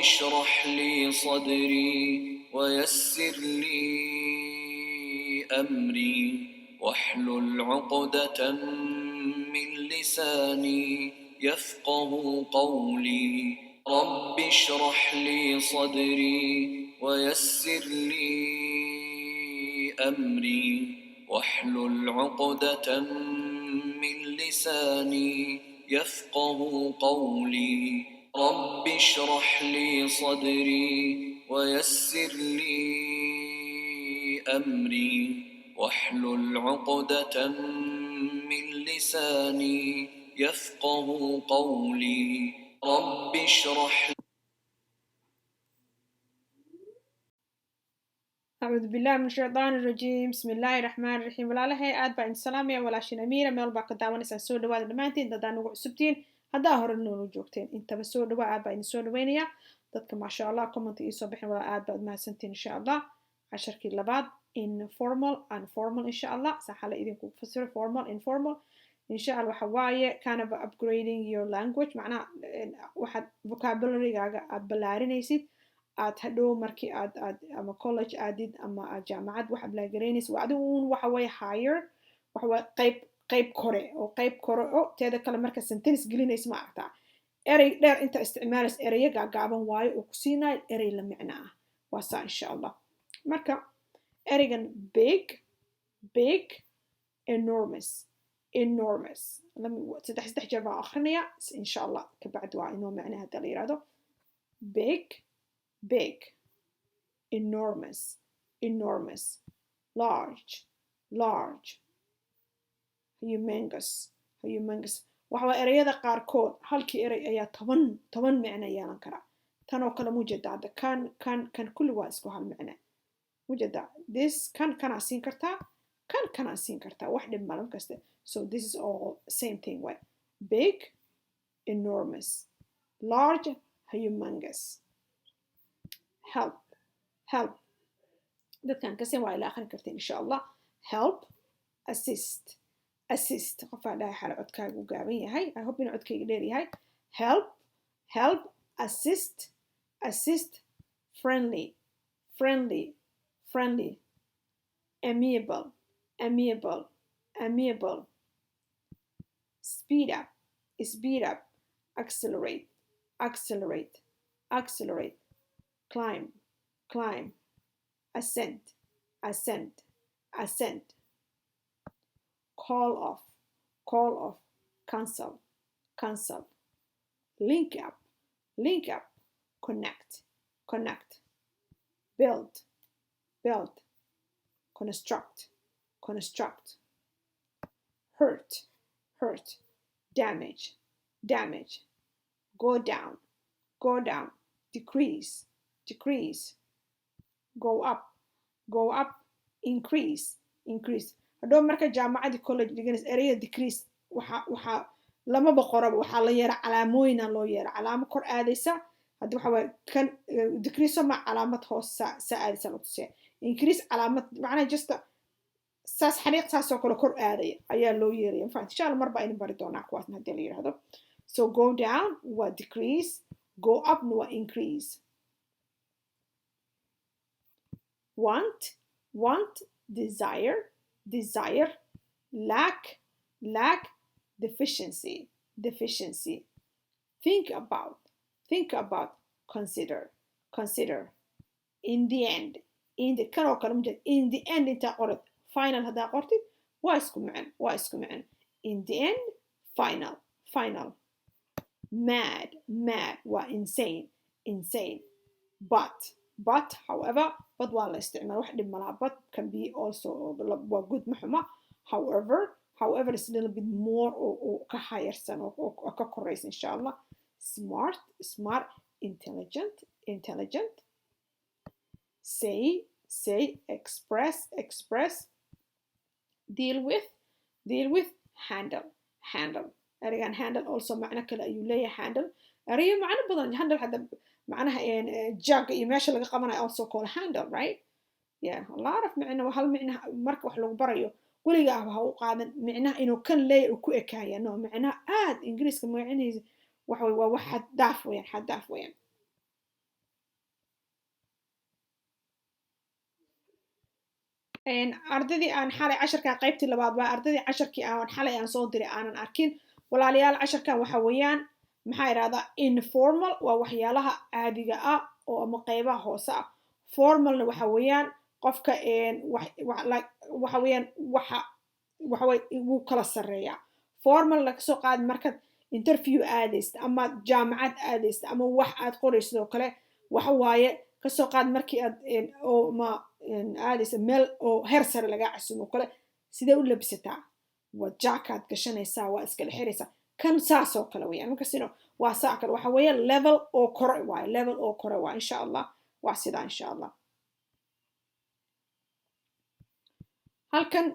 اشرح لي صدري ويسر لي أمري واحلل عقدة من لساني يفقه قولي رب اشرح لي صدري ويسر لي أمري واحلل عقدة من لساني يفقه قولي رب اشرح لي صدري ويسر لي أمري واحلل عقدة من لساني يفقه قولي رب اشرح أعوذ بالله من الشيطان الرجيم بسم الله الرحمن الرحيم walaalahey aad baa idin salaamaya walaashin amiira meel baa ka daawanaysaan soo dhawaada dhammaantiin dadaa nagu cusubtiin haddaa hore noola joogteen intaba soo dhawaa aad baa idin soo dhaweynaya dadka maasha allah comment iisoo bixin walaa aad baad mahadsantiin insha allah casharkii labaad informal and formal insha allah saxala idinku fasiro formal informal insha allah waxa waaye kind of upgrading your language macnaha waxaad vocabulary-gaaga aad ballaarinaysid aad hadhow markii aad ama college aadid ama aad jaamacad wax ablaagaraynaysa waa adigu uun waxa way higher waxa way qayb kore oo teeda kale marka sentence gelinaysa ma aragtaa erey dheer inta isticmaalaysa ereyo gaagaaban waayo oo ku siinayo erey la micno ah waa saa insha allah marka ereygan big enormous saddex jeer baan akrinaya insha allah kabacdi waa inoo micnaha hadda la yirahdo big, enormous, large, humongous. waxa waa ereyada qaarkood halkii erey ayaa toban micno yeelan kara tan oo kale mujeda hadda kan kulli waa isku hal micno mujeda this kanaa siin kartaa kanaa siin kartaa wax dhib malan kasta so this is all same thing way big, enormous, large, humongous. help dadkan kasin waa ila akhrin kartiin insha allah help assist qofaa dhahay xala codkaaga u gaaban yahay I hope in codkayga dheer yahay help assist friendly amiable speed up accelerate climb ascent call off cancel link up connect build construct hurt damage go down decrease go up increase hadhow marka jaamacadii college dhiganaysa ereyada decrease waxaa lamaba qoraba waxaa la yeera calaamooyina loo yeera calaamo kor aadaysa hadda waxa waaye kan decrease ma calaamad hoos saa aadaysa la tusiya increase calaamad macnaha just saas xariiq saasoo kale kor aadaya ayaa loo yeeraya infact insha allah marba aynu bari doonaa kuwaasna haddii la yidhaahdo so go down waa decrease go up waa increase want desire lack deficiency think about consider in the end kan oo kale mujed in the end intaa qorad final haddaa qortid waa isku micin in the end final mad waa insane but however but waa la isticmaala wax dhib malaha but can be also waa good maxuma however is a little bit more oo ka hayarsan oo ka koraysa insha allah smart intelligent say express deal with handle ereygan handle also macno kale ayuu leeyahay handle ereyo macno badan handle hadda macnaha jug iyo meesha laga qabanayo also called handle right yeah a lot of micno hal micno marka wax lagu barayo weligaa ha u qaadan micnaha inuu kan leeyahay uu ku ekaaya no micnaha aad ingiriiska magaciisa waxa waa wax xad daaf weeyaan ardadii aan xalay casharkan qaybtii labaad waa ardadii casharkii aan xalay aan soo diray aanan arkin walaalayaal casharkan waxa weeyaan maxaa idhahdaa informal waa waxyaalaha caadiga ah oo ama qaybaha hoose ah formalna waxa weeyaan qofka waxa weeyaan waxaway wuu kala sarreeyaa formal laga soo qaadi markaad interview aadaysta ama jaamacad aadaysta ama wax aad qoraysid oo kale waxa waaye kasoo qaad markii aad ma aadaysa meel oo heer sare lagaa casumo oo kale sidee u labisataa waa jaakaad gashanaysaa waa iskala xiraysaa kan saas oo kale weeyaan markasino waa saa kale waxa weeye level oo kore waaye level oo kore waa insha allah waa sidaa insha allah halkan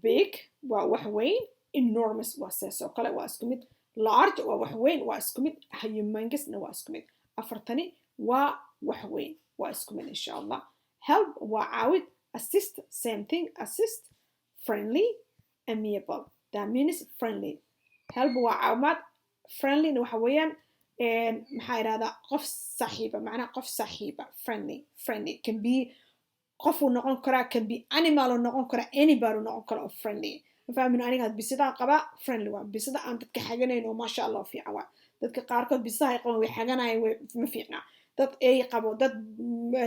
big waa wax weyn enormous waa saas oo kale waa isku mid large waa wax weyn waa isku mid humongousna waa isku mid afartani waa wax weyn waa isku mid insha allah help waa caawid assist same thing assist friendly amiable that means friendly help waa caawimaad friendlyna waxa weeyaan maxaa idhahdaa qof saaxiiba macnaha qof saaxiiba friendly can be qofuu noqon karaa can be animaluu noqon karaa anybody noqon kara oo friendly mafahmin aniga bisadaan qabaa friendly waa bisada aan dadka xaganayn oo maasha allah fiican waa dadka qaarkood bisaha ay qaban way xaganayaan ma fiicnaa dad ay qabo dad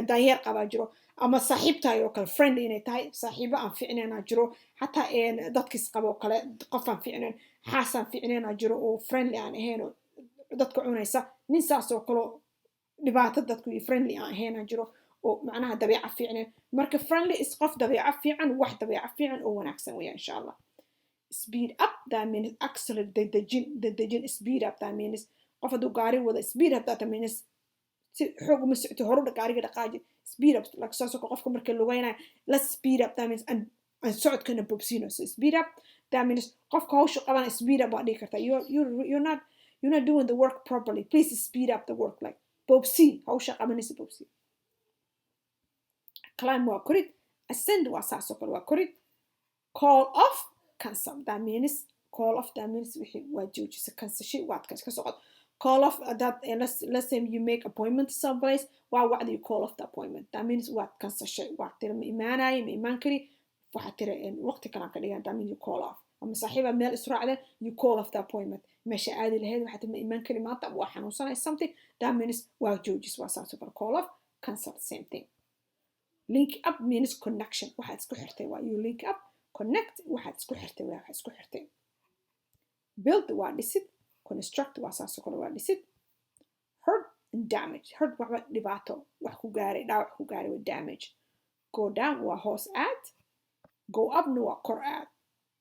danyeer qabaa jiro ama saaxiibtahay oo kale friend inay tahay saaxiibo aan fiicnaynaa jiro xataa dadkiis qabo oo kale qof aan fiicnayn xaasaan fiicnaynaa jiro oo friendly aan ahayn oo dadka cunaysa nin saas oo kale dhibaato dadku iyo friendly aan ahaynaa jiro oo macnaha dabeeca fiicnayn marka friendly is qof dabeeca fiican wax dabeeca fiican oo wanaagsan weeyaa insha allah speed up that means accelerate dedejin speed up that means qof hadduu gaari wada speed up that means si xoog uma socto horudha gaariga dhaqaaji speed up lagasoo soko qofka marka lugaynaya let's speed up that means and socodkana bobsino so speed up that means qofka hawsha qabana speed up waa dhihi kartaa you're not doing the work properly please speed up the work like bobsi hawsha qabanaysa bobsi climb waa korid ascend waa saas oo kale waa korid call off cancel that means call off that means wixii waa joojisa cancel waad ka socod call off that let's say you make appointment to someplace why do you call off the appointment that means what cancel waa tira ma imaanay ma imaan kari waxa tira waqti kale ka dhigan that means you call off ama saaxiiba meel israacda you call off the appointment meesha aadi lahayd waxa tira ma imaan kari maanta waa xanuunsanay something that means waa joojis waa saas oo call off cancel same thing link up means connection waxaad isku xirtay waa you link up connect waxaad isku xirtay waa isku xirtay build waa dhisid construct waa saas oo kale waa dhisid hurt and damage hurt waxba dhibaato wax ku gaaray dhaawac ku gaaray waa damage go down waa hoos aad go up na waa kor aad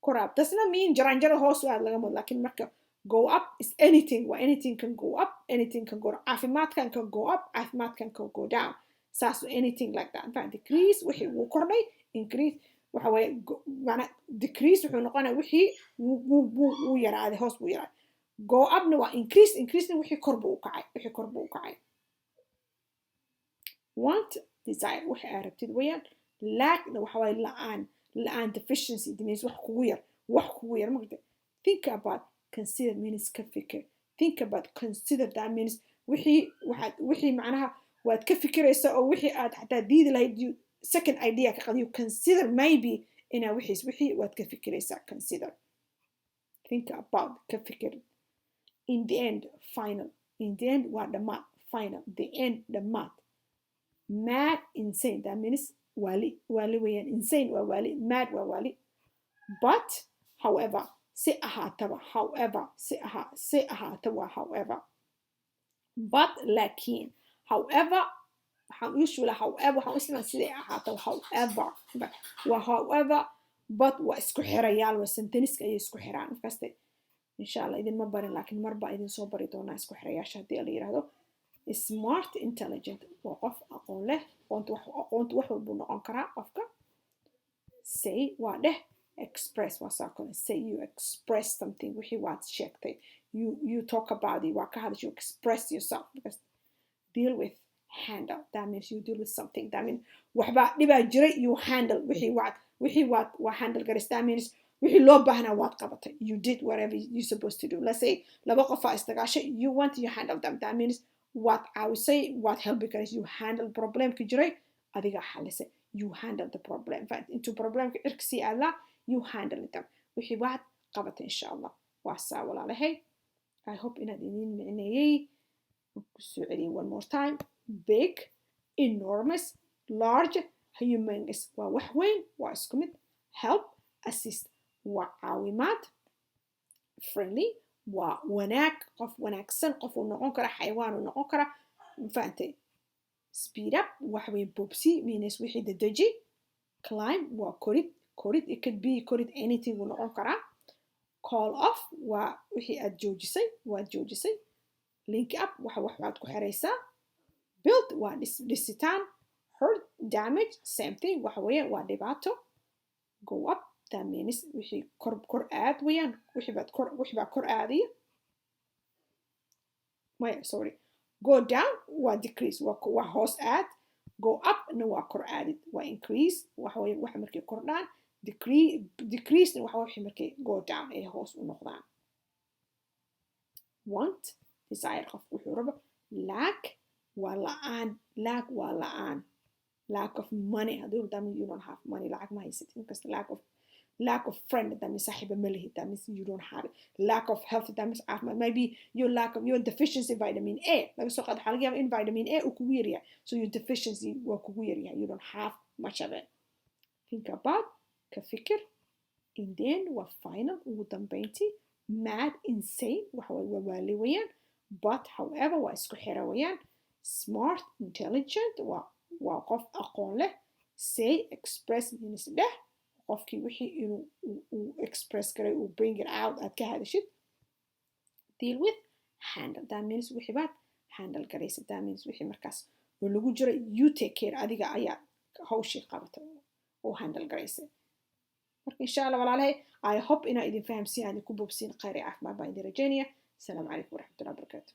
kor up does not mean jaranjaro hoos aad laga mud laakiin marka go up is anything waa anything can go up anything can go down caafimaadkan can go up caafimaadkan can go down saas anything like that but decrease wixii wuu kordhay increase waxa way macna decrease wuxuu noqonaa wixii wuu yaraaday hoos buu yaraaday go up na waa increase na wixii kor buu u kacay want desire wixii aad rabtid weeyaan lack na waxa way la-aan deficiency means wax kugu yar marka think about consider means ka fikir think about consider that means wixii macnaha waad ka fikiraysaa oo wixii aad xataa diidi lahayd second idea ka qadiyo consider maybe inaa wixii waad ka fikiraysaa consider think about ka fikir in the end final in the end waa dhammaad final the end dhammaad mad insane that means wali weeyaan insane waa wali mad waa wali but however si ahaataba however but laakiin however usually however waxaan isticmaal siday ahaato however but waa isku xirayaal waa senteniska ayay isku xiraan markaste insha allah idinma barin laakiin marba idin soo bari doonaa isku xirayaasha haddii la yiraahdo smart intelligent waa qof aqoon leh aqoontu wax walbuu noqon karaa qofka say waa dheh express waa saa kale say you express something wixii waad sheegtay you talk about it waa ka hadashay you express yourself because deal with handle that means you deal with something that means waxba dhibaa jiray you handle wixii waa handle garis that means wixii loo baahnaa waad qabatay you did whatever you supposed to do let's say laba qof aa istagaashay you handle them that means waad caawisay waad helbi garis you handle problemka jiray adiga xalisay you handle the problem intuu problemka cirkasii aadlaa you handle them wixii waad qabata insha allah waa saa walaalahay I hope inaad idin micneeyey kusoo celiya one more time big enormous large humongous waa wax weyn waa isku mid help assist waa caawimaad friendly waa wanaag qof wanaagsan qof uu noqon kara xayawaan uu noqon kara mafahantay speed up wax weyn bobsi means wixii dedeji climb waa korid it could be korid anything uu noqon karaa call off waa wixii aad joojisay link up waxaad ku xiraysaa build waa dhisitaan hurt damage same thing waxa weeye waa dhibaato go up that means wixii kor aad weeyaan wixii baa kor aadaya sorry go down waa decrease waa hoos aad go up na waa kor aadid waa increase waxa weeye waxa markay kordhaan decrease na waxa wixii markay go down ay hoos u noqdaan want desire qof wuxuu rabo lack waa la'aan lack of money hadduu that means you don't have money lacag ma haysatid inkasta lack of friend that means saaxiiba ma lihid that means you don't have it lack of health that means maybe your deficiency vitamin A laga soo qaado waxaa laga yaabaa in vitamin A uu kugu yaryahay so your deficiency waa kugu yaryahay you don't have much of it think about ka fikir and then waa final ugu dambeyntii mad insane waxa waa waali weeyaan but however waa isku xira weeyaan smart intelligent waa qof aqoon leh say express means dheh qofkii wixii inuu uu express karay uu bring it out aad ka hadashid deal with handle that means wixii baad handle garaysa that means wixii markaas oo lagu jiro you take care adiga ayaa hawshii qabata oo handle garaysa marka insha allah walaalahay I hope inaa idin fahamsiin aan idinku bobsiin khayr iyo caafimaad baan idin rajaynaya asalaamu calaykum waraxmatullahi wabarakaatu